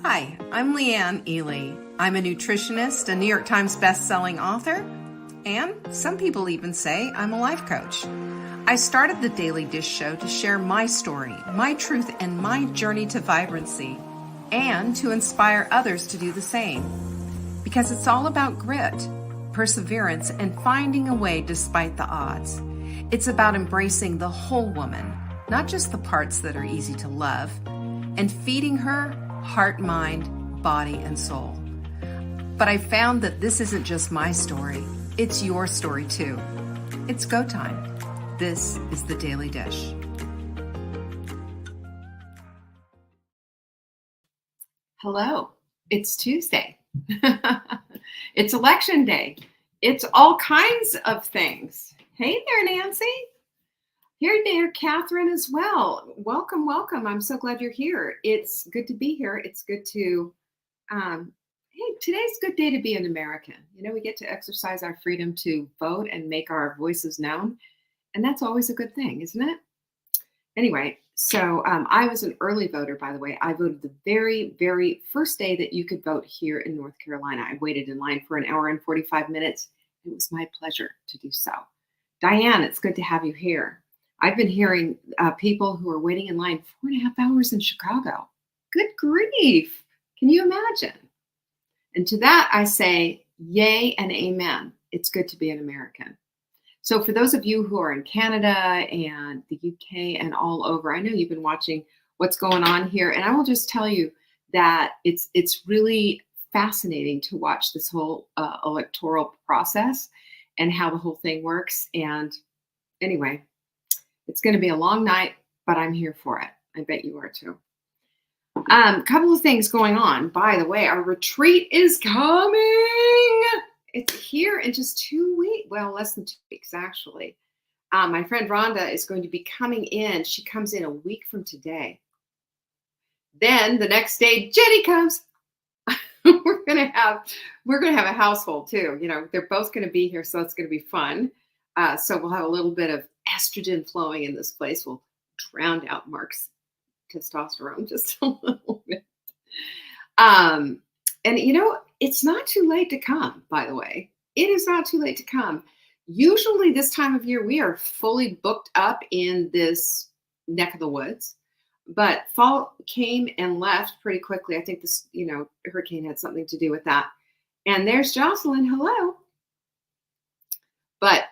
Hi, I'm Leanne Ely. I'm a nutritionist, a New York Times best-selling author, and some people even say I'm a life coach. I started the Daily Dish Show to share my story, my truth, and my journey to vibrancy, and to inspire others to do the same. Because it's all about grit, perseverance, and finding a way despite the odds. It's about embracing the whole woman, not just the parts that are easy to love, and feeding her heart, mind, body, and soul. But I found that this isn't just my story, it's your story too. It's go time. This is the Daily Dish. Hello, it's Tuesday. It's election day. It's all kinds of things. Hey there, Nancy. Here there, Catherine, as well. Welcome, welcome. I'm so glad you're here. It's good to be here. It's good to, hey, today's a good day to be an American. You know, we get to exercise our freedom to vote and make our voices known. And that's always a good thing, isn't it? Anyway, so I was an early voter, by the way. I voted the very, very first day that you could vote here in North Carolina. I waited in line for an hour and 45 minutes. It was my pleasure to do so. Diane, it's good to have you here. I've been hearing people who are waiting in line 4.5 hours in Chicago. Good grief. Can you imagine? And to that, I say, yay and amen. It's good to be an American. So for those of you who are in Canada and the UK and all over, I know you've been watching what's going on here. And I will just tell you that it's really fascinating to watch this whole electoral process and how the whole thing works. And anyway, it's going to be a long night, but I'm here for it. I bet you are too. Couple of things going on. By the way, our retreat is coming. It's here in just 2 weeks. Well, less than 2 weeks, actually. My friend Rhonda is going to be coming in. She comes in a week from today. Then the next day, Jenny comes. we're gonna have a household too. You know, they're both going to be here, so it's going to be fun. So we'll have a little bit of estrogen flowing in this place. We'll drown out Mark's testosterone just a little bit. And you know, it's not too late to come, by the way. It is not too late to come. Usually this time of year, we are fully booked up in this neck of the woods. But fall came and left pretty quickly. I think this, you know, hurricane had something to do with that. And there's Jocelyn. Hello. But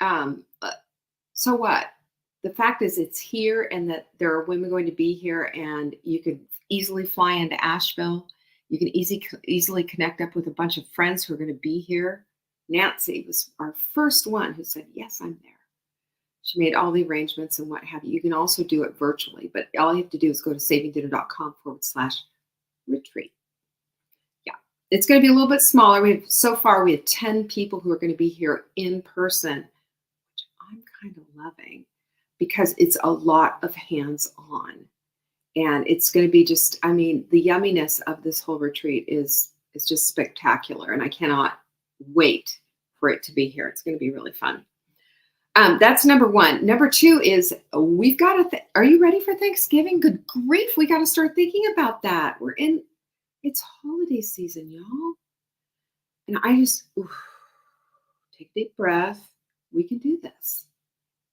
so what? The fact is it's here and that there are women going to be here and you could easily fly into Asheville. You can easily connect up with a bunch of friends who are going to be here. Nancy was our first one who said, yes, I'm there. She made all the arrangements and what have you. You can also do it virtually, but all you have to do is go to savingdinner.com/retreat. Yeah, it's going to be a little bit smaller. So far we have 10 people who are going to be here in person, which I'm kind of loving because it's a lot of hands-on. And it's going to be just, I mean, the yumminess of this whole retreat is just spectacular. And I cannot wait for it to be here. It's going to be really fun. That's number one. Number two is we've got to, are you ready for Thanksgiving? Good grief. We got to start thinking about that. It's holiday season, y'all. And I just, take a deep breath. We can do this.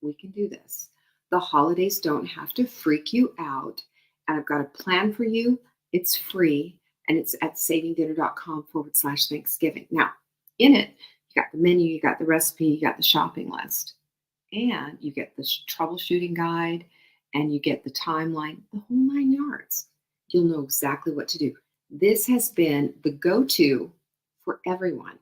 We can do this. The holidays don't have to freak you out. And I've got a plan for you. It's free. And it's at savingdinner.com/Thanksgiving. Now, in it, you got the menu, you got the recipe, you got the shopping list. And you get the troubleshooting guide. And you get the timeline, the whole 9 yards. You'll know exactly what to do. This has been the go-to for everyone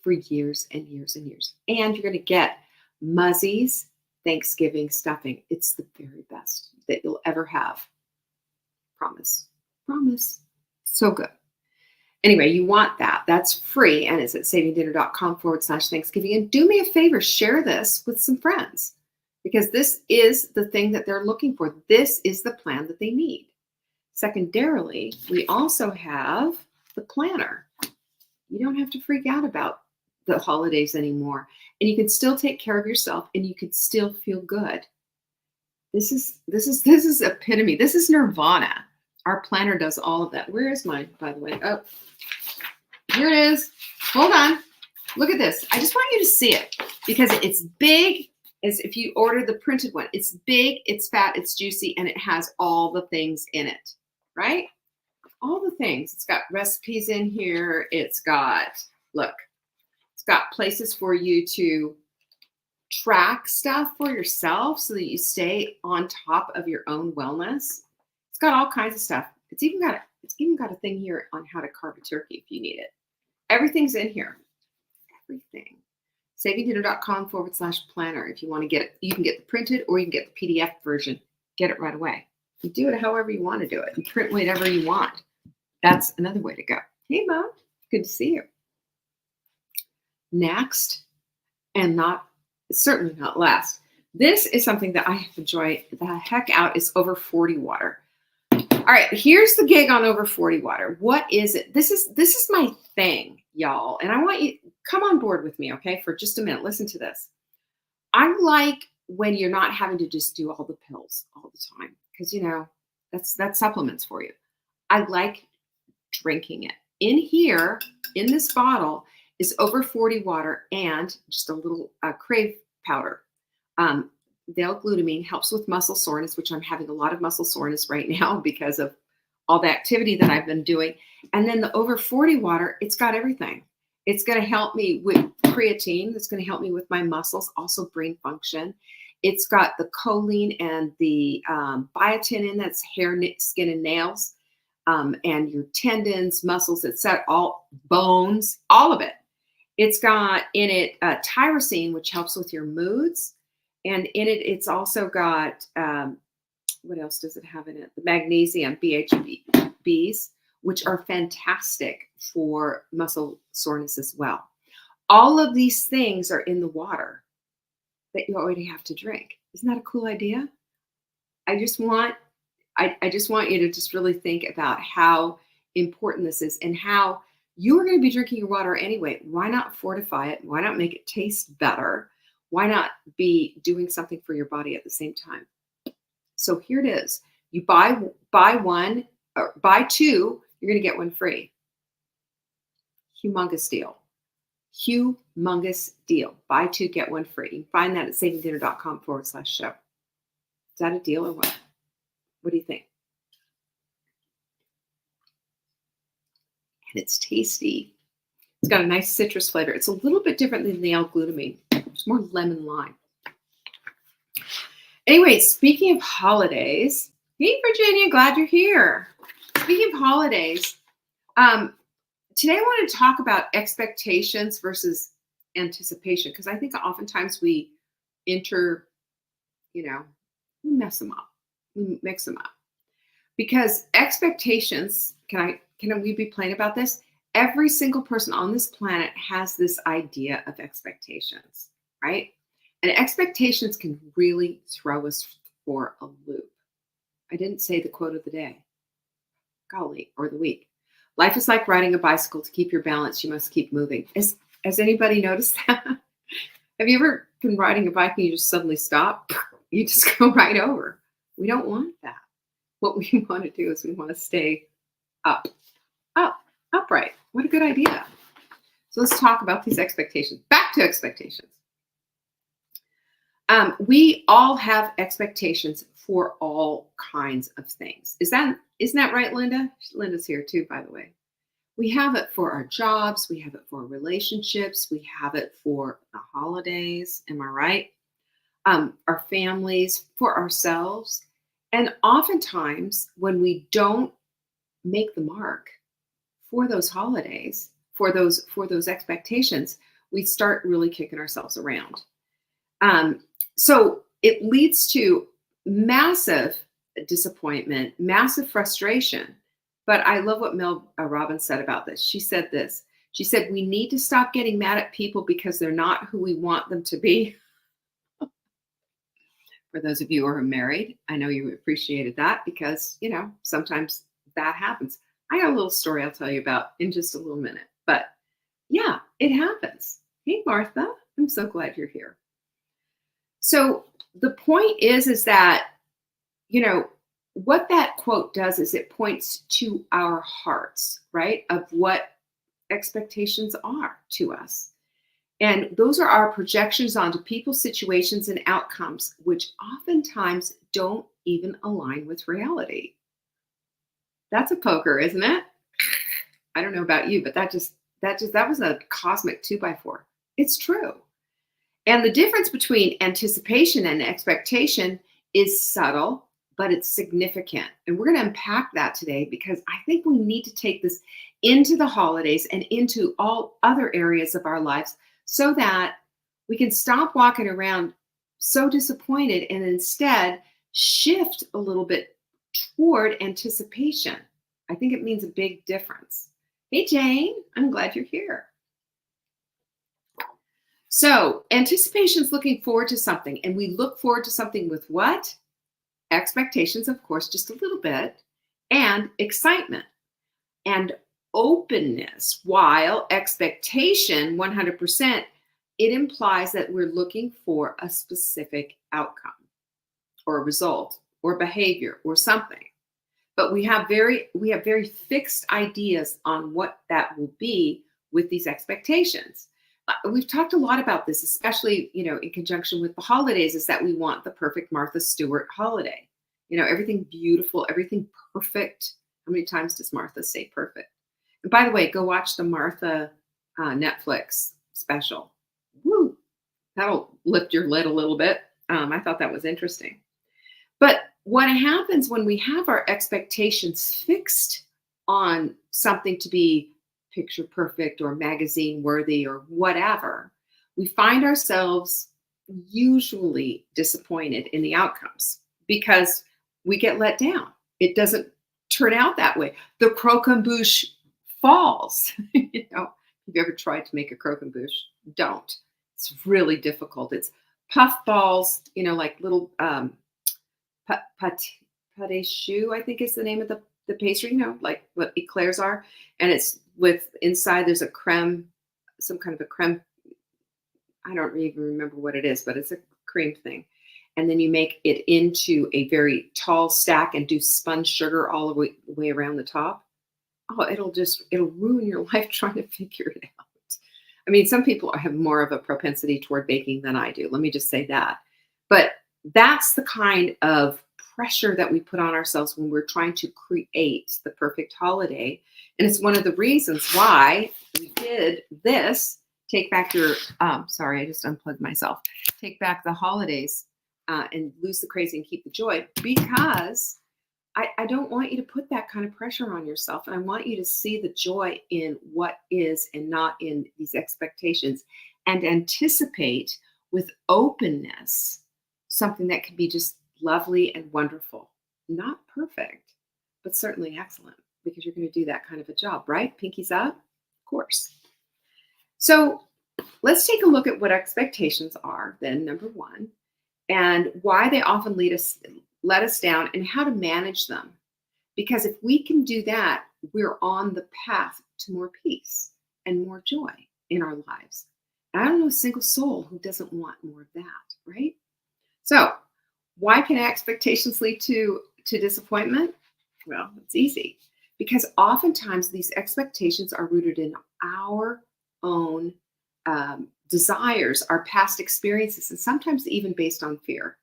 for years and years and years. And you're going to get Muzzy's Thanksgiving stuffing. It's the very best that you'll ever have. Promise. Promise. So good. Anyway, you want that. That's free. And it's at savingdinner.com/Thanksgiving. And do me a favor, share this with some friends because this is the thing that they're looking for. This is the plan that they need. Secondarily, we also have the planner. You don't have to freak out about the holidays anymore. And you can still take care of yourself and you can still feel good. This is epitome. This is nirvana. Our planner does all of that. Where is mine, by the way? Oh, here it is. Hold on. Look at this. I just want you to see it because it's big. As if you order the printed one, it's big, it's fat, it's juicy, and it has all the things in it, right? All the things. It's got recipes in here. It's got, look, it's got places for you to track stuff for yourself so that you stay on top of your own wellness. It's got all kinds of stuff. It's even got a thing here on how to carve a turkey if you need it. Everything's in here. Everything. SavingDinner.com/planner. If you want to get it, you can get the printed or you can get the PDF version. Get it right away. You do it however you want to do it. You print whatever you want. That's another way to go. Hey, Mom. Good to see you. Next, and certainly not last, this is something that I have enjoyed the heck out. Is Over 40 water. All right, here's the gig on Over 40 water. What is it? This is my thing, y'all. And I want you come on board with me, okay, for just a minute. Listen to this. I like when you're not having to just do all the pills all the time, because that's supplements for you. I like drinking it. In here, in this bottle, is Over 40 water and just a little Crave powder. The L-glutamine helps with muscle soreness, which I'm having a lot of muscle soreness right now because of all the activity that I've been doing. And then the Over 40 water, it's got everything. It's going to help me with creatine. It's going to help me with my muscles, also brain function. It's got the choline and the biotin in that's hair, skin, and nails, and your tendons, muscles, etc., all bones, all of it. It's got in it tyrosine, which helps with your moods. And in it, it's also got, what else does it have in it? The magnesium, BHBs, which are fantastic for muscle soreness as well. All of these things are in the water that you already have to drink. Isn't that a cool idea? I just want you to just really think about how important this is and how you are going to be drinking your water anyway. Why not fortify it? Why not make it taste better? Why not be doing something for your body at the same time? So here it is. You buy one, or buy two, you're going to get one free. Humongous deal. Humongous deal. Buy two, get one free. You can find that at savingdinner.com/show. Is that a deal or what? What do you think? And it's tasty. It's got a nice citrus flavor. It's a little bit different than the L-glutamine. It's more lemon lime. Anyway, speaking of holidays, hey Virginia, glad you're here. Speaking of holidays, today I want to talk about expectations versus anticipation, because I think oftentimes we we mess them up. We mix them up. Because expectations, can we be plain about this? Every single person on this planet has this idea of expectations, right? And expectations can really throw us for a loop. I didn't say the quote of the day. Golly, or the week. Life is like riding a bicycle. To keep your balance, you must keep moving. Has anybody noticed that? Have you ever been riding a bike and you just suddenly stop? You just go right over. We don't want that. What we want to do is we want to stay upright. What a good idea. So let's talk about these expectations. Back to expectations. We all have expectations for all kinds of things. Isn't that right, Linda? Linda's here too, by the way. We have it for our jobs. We have it for relationships. We have it for the holidays. Am I right? Our families, for ourselves. And oftentimes when we don't make the mark for those holidays, for those expectations, we start really kicking ourselves around. So it leads to massive disappointment, massive frustration. But I love what Mel Robbins said about this. She said this. She said, we need to stop getting mad at people because they're not who we want them to be. For those of you who are married, I know you appreciated that because, sometimes that happens. I got a little story I'll tell you about in just a little minute. But yeah, it happens. Hey, Martha, I'm so glad you're here. So the point is that, what that quote does is it points to our hearts, right? Of what expectations are to us. And those are our projections onto people, situations, and outcomes, which oftentimes don't even align with reality. That's a poker, isn't it? I don't know about you, but that was a cosmic 2x4. It's true. And the difference between anticipation and expectation is subtle, but it's significant. And we're going to unpack that today because I think we need to take this into the holidays and into all other areas of our lives so that we can stop walking around so disappointed and instead shift a little bit toward anticipation. I think it means a big difference. Hey, Jane, I'm glad you're here. So anticipation is looking forward to something, and we look forward to something with what? Expectations, of course, just a little bit, and excitement and openness. While expectation, 100%, it implies that we're looking for a specific outcome or a result or behavior or something. But we have very fixed ideas on what that will be with these expectations. We've talked a lot about this, especially, in conjunction with the holidays, is that we want the perfect Martha Stewart holiday. Everything beautiful, everything perfect. How many times does Martha say perfect? And by the way, go watch the Martha Netflix special. Woo! That'll lift your lid a little bit. I thought that was interesting. But what happens when we have our expectations fixed on something to be picture perfect or magazine worthy or whatever, we find ourselves usually disappointed in the outcomes because we get let down. It doesn't turn out that way. The croquembouche falls. If you've ever tried to make a croquembouche, don't. It's really difficult. It's puff balls, like little pâte choux, I think is the name of the pastry, like what eclairs are. And it's with inside there's a creme, some kind of a creme. I don't even remember what it is, but it's a cream thing. And then you make it into a very tall stack and do spun sugar all the way around the top. Oh, it'll ruin your life trying to figure it out. I mean, some people have more of a propensity toward baking than I do. Let me just say that. But that's the kind of pressure that we put on ourselves when we're trying to create the perfect holiday. And it's one of the reasons why we did this. Take back your, sorry, I just unplugged myself. Take back the holidays and lose the crazy and keep the joy, because I don't want you to put that kind of pressure on yourself. And I want you to see the joy in what is and not in these expectations, and anticipate with openness something that can be just lovely and wonderful. Not perfect, but certainly excellent, because you're going to do that kind of a job, right? Pinkies up, of course. So let's take a look at what expectations are, then, number one, and why they often let us down, and how to manage them. Because if we can do that, we're on the path to more peace and more joy in our lives. And I don't know a single soul who doesn't want more of that, right? So why can expectations lead to disappointment? Well, it's easy. Because oftentimes these expectations are rooted in our own desires, our past experiences, and sometimes even based on fear.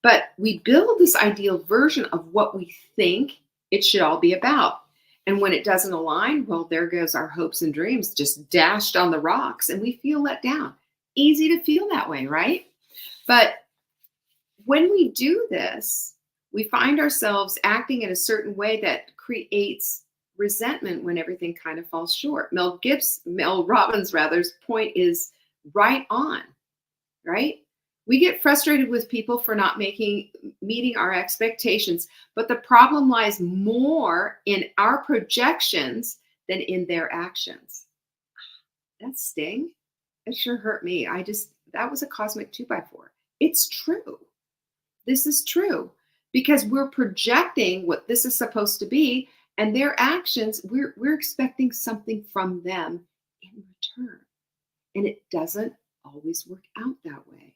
But we build this ideal version of what we think it should all be about. And when it doesn't align, well, there goes our hopes and dreams just dashed on the rocks, and we feel let down. Easy to feel that way, right? But when we do this, we find ourselves acting in a certain way that creates resentment when everything kind of falls short. Mel Robbins' point is right on, right? We get frustrated with people for not meeting our expectations, but the problem lies more in our projections than in their actions. That sting, it sure hurt me. That was a cosmic 2x4. It's true. This is true, because we're projecting what this is supposed to be, and their actions, we're expecting something from them in return. And it doesn't always work out that way.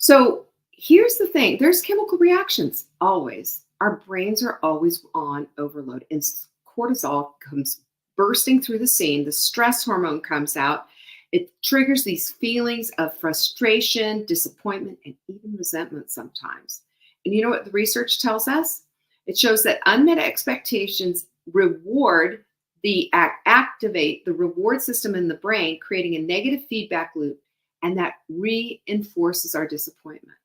So here's the thing, there's chemical reactions always. Our brains are always on overload, and cortisol comes bursting through the scene. The stress hormone comes out. It triggers these feelings of frustration, disappointment, and even resentment sometimes. And you know what the research tells us? It shows that unmet expectations activate the reward system in the brain, creating a negative feedback loop, and that reinforces our disappointment.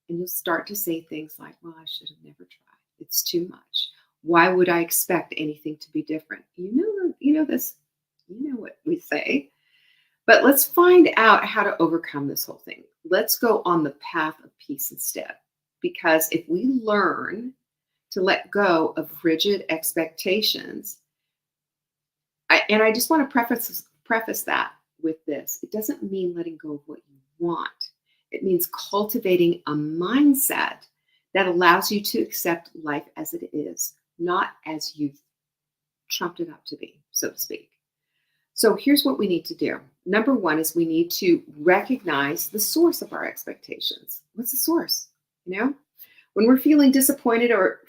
And you'll start to say things like, well, I should have never tried. It's too much. Why would I expect anything to be different? You know what we say. But let's find out how to overcome this whole thing. Let's go on the path of peace instead. Because if we learn to let go of rigid expectations, I just want to preface that with this. It doesn't mean letting go of what you want. It means cultivating a mindset that allows you to accept life as it is, not as you've trumped it up to be, so to speak. So here's what we need to do. Number one is we need to recognize the source of our expectations. What's the source? When we're feeling disappointed or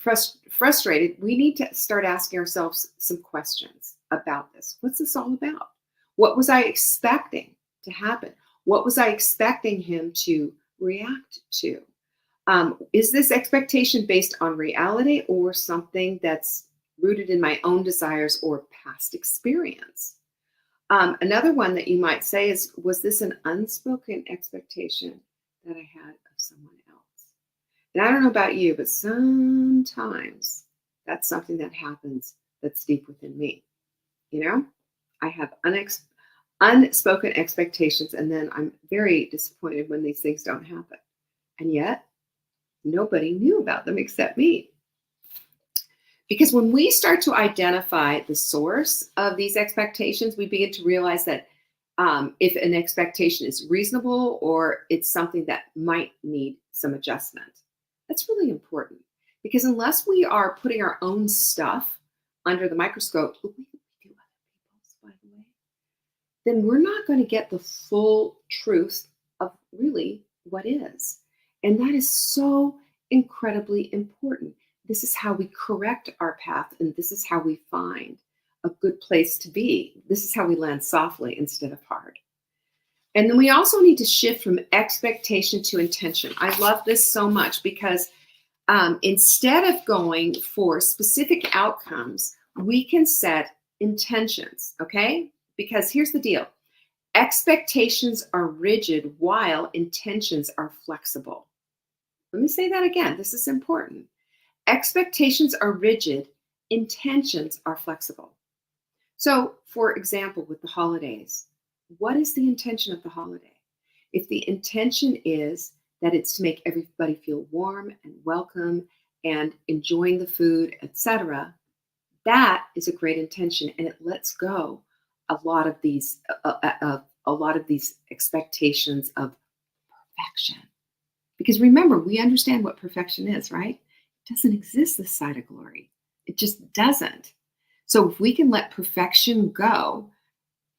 frustrated, we need to start asking ourselves some questions about this. What's this all about? What was I expecting to happen? What was I expecting him to react to? Is this expectation based on reality or something that's rooted in my own desires or past experience? Another one that you might say is, was this an unspoken expectation that I had of someone else? And I don't know about you, but sometimes that's something that happens that's deep within me. I have unspoken expectations, and then I'm very disappointed when these things don't happen. And yet, nobody knew about them except me. Because when we start to identify the source of these expectations, we begin to realize that if an expectation is reasonable or it's something that might need some adjustment. That's really important. Because unless we are putting our own stuff under the microscope, the way that we do other people's, by the way, then we're not going to get the full truth of really what is. And that is so incredibly important. This is how we correct our path, and this is how we find a good place to be. This is how we land softly instead of hard. And then we also need to shift from expectation to intention. I love this so much because instead of going for specific outcomes, we can set intentions, okay? Because here's the deal. Expectations are rigid while intentions are flexible. Let me say that again. This is important. Expectations are rigid, intentions are flexible. So, for example, with the holidays, what is the intention of the holiday? If the intention is that it's to make everybody feel warm and welcome and enjoying the food, etc., that is a great intention, and it lets go a lot of these expectations of perfection. Because remember, we understand what perfection is, right? It doesn't exist this side of glory. It just doesn't. So if we can let perfection go,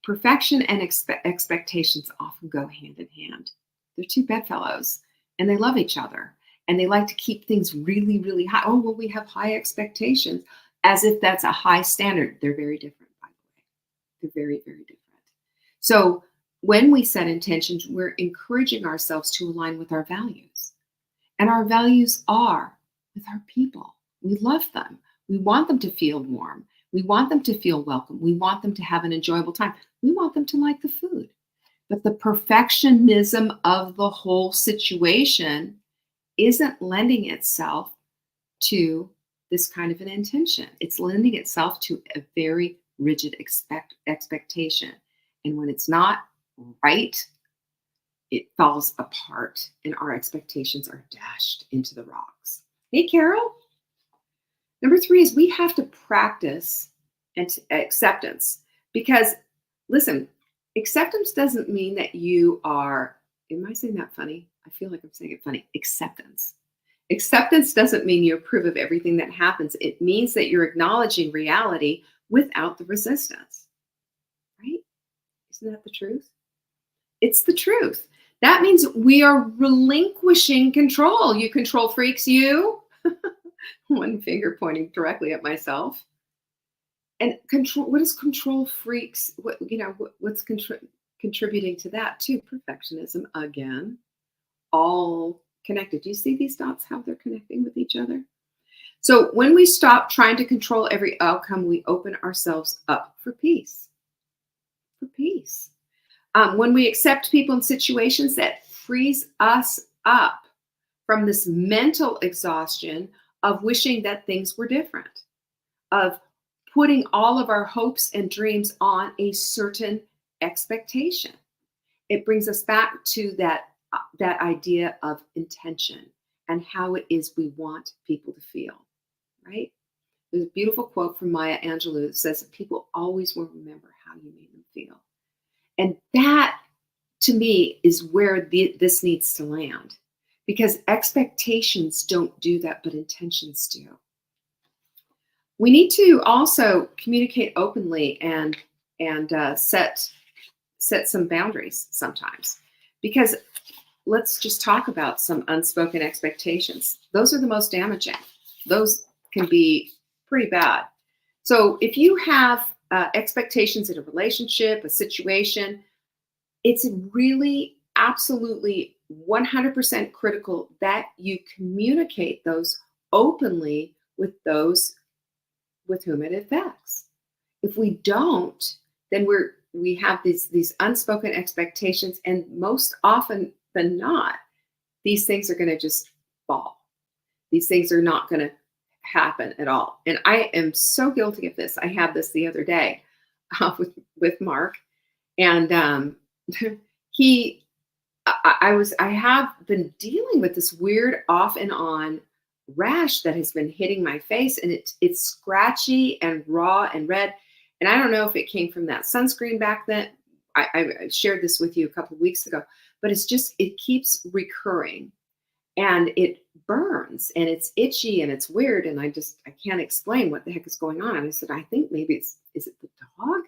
perfection and expectations often go hand in hand. They're two bedfellows, and they love each other, and they like to keep things really, really high. Oh, well, we have high expectations, as if that's a high standard. They're very different, by the way. They're very, very different. So when we set intentions, we're encouraging ourselves to align with our values. And our values are with our people. We love them. We want them to feel warm. We want them to feel welcome. We want them to have an enjoyable time. We want them to like the food. But the perfectionism of the whole situation isn't lending itself to this kind of an intention. It's lending itself to a very rigid expectation. And when it's not right, it falls apart and our expectations are dashed into the rocks. Hey, Carol. Number 3 is we have to practice acceptance, because listen, acceptance doesn't mean that you are, am I saying that funny? I feel like I'm saying it funny. Acceptance. Acceptance doesn't mean you approve of everything that happens. It means that you're acknowledging reality without the resistance, right? Isn't that the truth? It's the truth. That means we are relinquishing control. You control freaks, you. One finger pointing directly at myself. And control, what is control freaks? What's contributing to that too? Perfectionism again, all connected. Do you see these dots, how they're connecting with each other? So when we stop trying to control every outcome, we open ourselves up for peace. For peace. When we accept people and situations, that frees us up from this mental exhaustion of wishing that things were different, of putting all of our hopes and dreams on a certain expectation. It brings us back to that idea of intention and how it is we want people to feel, right? There's a beautiful quote from Maya Angelou that says that people always will remember how you made them feel. And that, to me, is where this needs to land, because expectations don't do that, but intentions do. We need to also communicate openly and set some boundaries sometimes, because let's just talk about some unspoken expectations. Those are the most damaging. Those can be pretty bad. So if you have expectations in a relationship, a situation, it's really absolutely 100% critical that you communicate those openly with those with whom it affects. If we don't, then we have these unspoken expectations, and most often than not, these things are going to just fall. These things are not going to happen at all. And I am so guilty of this. I had this the other day with Mark, and I have been dealing with this weird off and on rash that has been hitting my face, and it's scratchy and raw and red. And I don't know if it came from that sunscreen back then. I shared this with you a couple of weeks ago, but it keeps recurring, and it burns, and it's itchy, and it's weird, and I can't explain what the heck is going on. And I said, I think maybe is it the dog?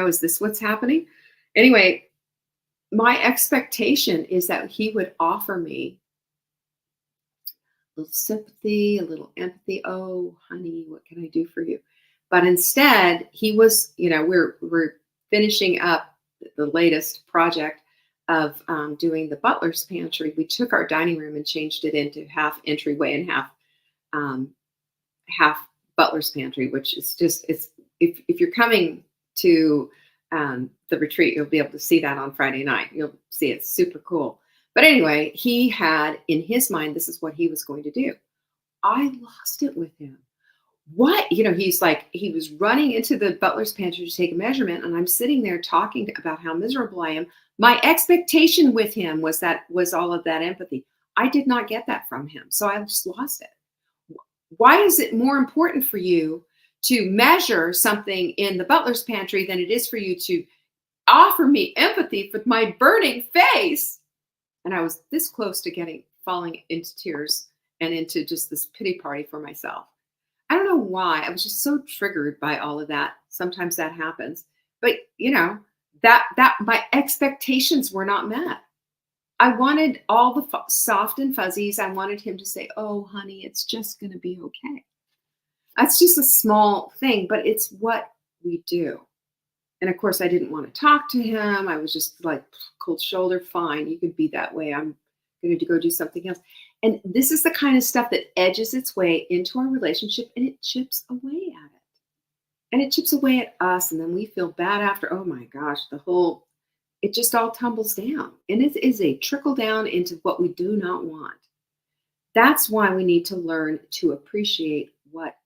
Is this what's happening? Anyway, my expectation is that he would offer me a little sympathy, a little empathy. Oh, honey, what can I do for you? But instead, he was, we're finishing up the latest project of doing the butler's pantry. We took our dining room and changed it into half entryway and half butler's pantry, which is just, if you're coming to the retreat, you'll be able to see that on Friday night. You'll see it's super cool. But anyway, he had in his mind, this is what he was going to do. I lost it with him. What? He's like, he was running into the butler's pantry to take a measurement, and I'm sitting there talking about how miserable I am. My expectation with him was all of that empathy. I did not get that from him, so I just lost it. Why is it more important for you to measure something in the butler's pantry than it is for you to offer me empathy with my burning face? And I was this close to falling into tears and into just this pity party for myself. I don't know why. I was just so triggered by all of that. Sometimes that happens. But, that my expectations were not met. I wanted all the soft and fuzzies. I wanted him to say, oh, honey, it's just going to be okay. That's just a small thing, but it's what we do. And of course, I didn't want to talk to him. I was just like, cold shoulder, fine, you can be that way. I'm going to go do something else. And this is the kind of stuff that edges its way into our relationship, and it chips away at it. And it chips away at us, and then we feel bad after. Oh my gosh, it just all tumbles down. And it is a trickle down into what we do not want. That's why we need to learn to appreciate what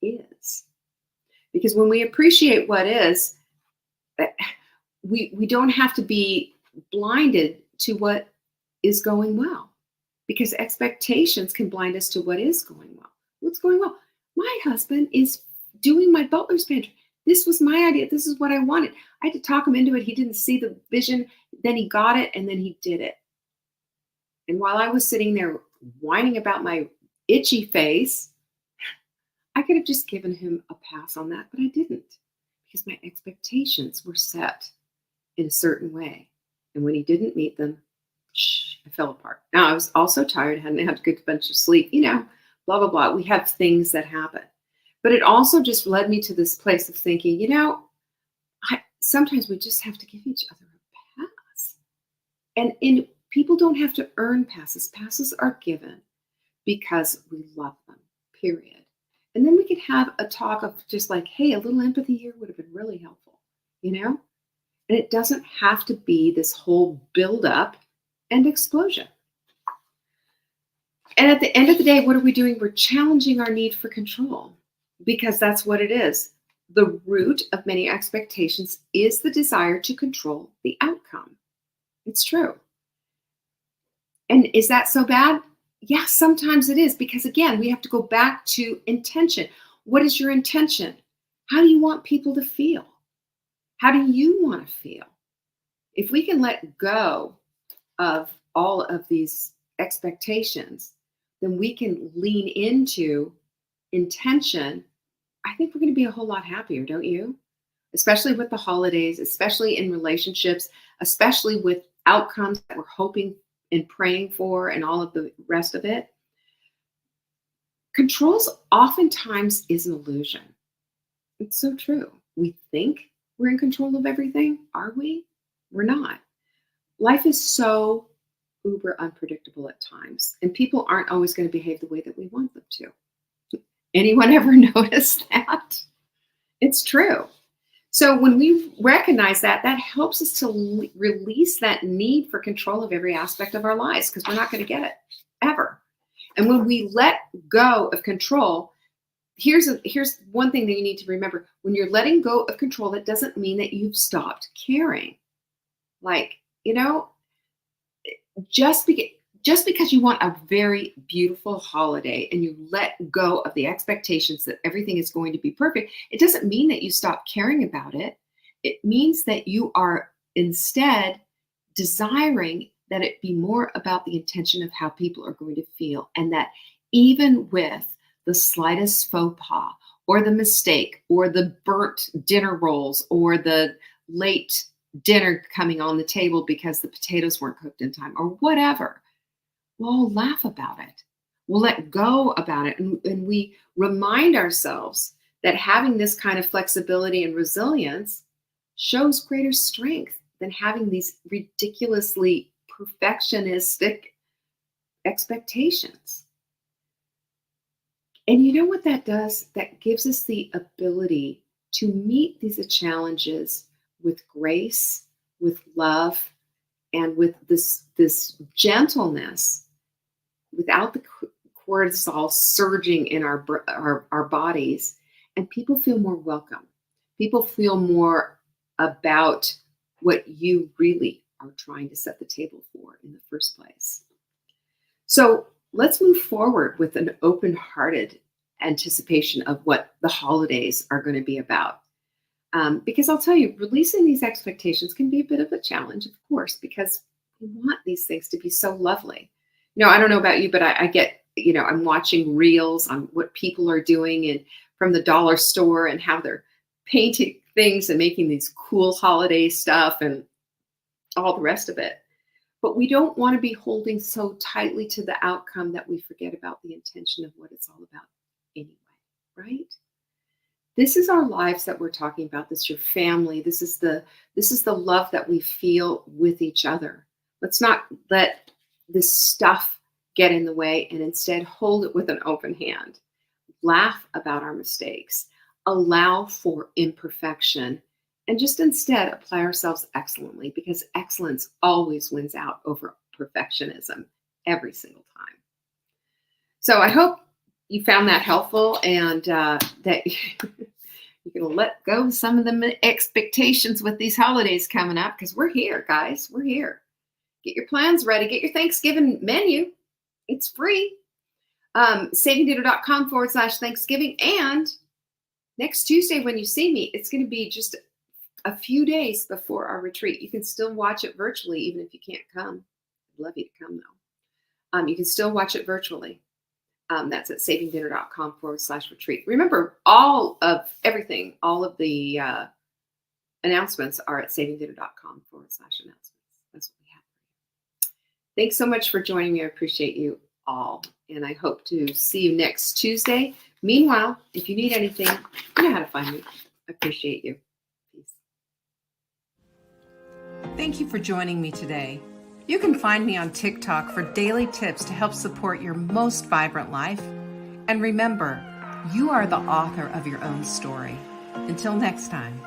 is. Because when we appreciate what is, we don't have to be blinded to what is going well, because expectations can blind us to what is going well. What's going well? My husband is doing my butler's pantry. This was my idea. This is what I wanted. I had to talk him into it. He didn't see the vision. Then he got it, and then he did it. And while I was sitting there whining about my itchy face, I could have just given him a pass on that, but I didn't, because my expectations were set in a certain way. And when he didn't meet them, I fell apart. Now I was also tired, hadn't had a good bunch of sleep, blah, blah, blah. We have things that happen. But it also just led me to this place of thinking, sometimes we just have to give each other a pass. And people don't have to earn passes. Passes are given because we love them, period. And then we could have a talk of just like, hey, a little empathy here would have been really helpful, And it doesn't have to be this whole buildup and explosion. And at the end of the day, what are we doing? We're challenging our need for control because that's what it is. The root of many expectations is the desire to control the outcome. It's true. And is that so bad? Yes, sometimes it is, because again, we have to go back to intention. What is your intention? How do you want people to feel? How do you want to feel? If we can let go of all of these expectations, then we can lean into intention. I think we're going to be a whole lot happier, don't you? Especially with the holidays, especially in relationships, especially with outcomes that we're hoping and praying for and all of the rest of it. Controls oftentimes is an illusion. It's so true. We think we're in control of everything. Are we? We're not. Life is so uber unpredictable at times, and people aren't always going to behave the way that we want them to. Anyone ever notice that? It's true. So when we recognize that, that helps us to release that need for control of every aspect of our lives, because we're not going to get it ever. And when we let go of control, here's one thing that you need to remember. When you're letting go of control, that doesn't mean that you've stopped caring. Like, just because you want a very beautiful holiday and you let go of the expectations that everything is going to be perfect, it doesn't mean that you stop caring about it. It means that you are instead desiring that it be more about the intention of how people are going to feel, and that even with the slightest faux pas or the mistake or the burnt dinner rolls or the late dinner coming on the table because the potatoes weren't cooked in time or whatever, we'll laugh about it. We'll let go about it. And we remind ourselves that having this kind of flexibility and resilience shows greater strength than having these ridiculously perfectionistic expectations. And you know what that does? That gives us the ability to meet these challenges with grace, with love, and with this gentleness, without the cortisol surging in our bodies, and people feel more welcome. People feel more about what you really are trying to set the table for in the first place. So let's move forward with an open-hearted anticipation of what the holidays are going to be about. Because I'll tell you, releasing these expectations can be a bit of a challenge, of course, because we want these things to be so lovely. I don't know about you, but I get, I'm watching reels on what people are doing and from the dollar store and how they're painting things and making these cool holiday stuff and all the rest of it. But we don't want to be holding so tightly to the outcome that we forget about the intention of what it's all about anyway, right? This is our lives that we're talking about. This is your family. This is the love that we feel with each other. Let's not let this stuff get in the way, and instead hold it with an open hand. Laugh about our mistakes. Allow for imperfection. And just instead apply ourselves excellently, because excellence always wins out over perfectionism every single time. So I hope you found that helpful, and that you're going to let go of some of the expectations with these holidays coming up, because we're here, guys. We're here. Get your plans ready. Get your Thanksgiving menu. It's free. savingdinner.com/Thanksgiving. And next Tuesday, when you see me, it's going to be just a few days before our retreat. You can still watch it virtually, even if you can't come. I'd love you to come, though. You can still watch it virtually. That's at savingdinner.com/retreat. Remember, all of everything, all of the announcements are at savingdinner.com/announcements. That's what we have. Thanks so much for joining me. I appreciate you all. And I hope to see you next Tuesday. Meanwhile, if you need anything, you know how to find me. I appreciate you. Peace. Thank you for joining me today. You can find me on TikTok for daily tips to help support your most vibrant life. And remember, you are the author of your own story. Until next time.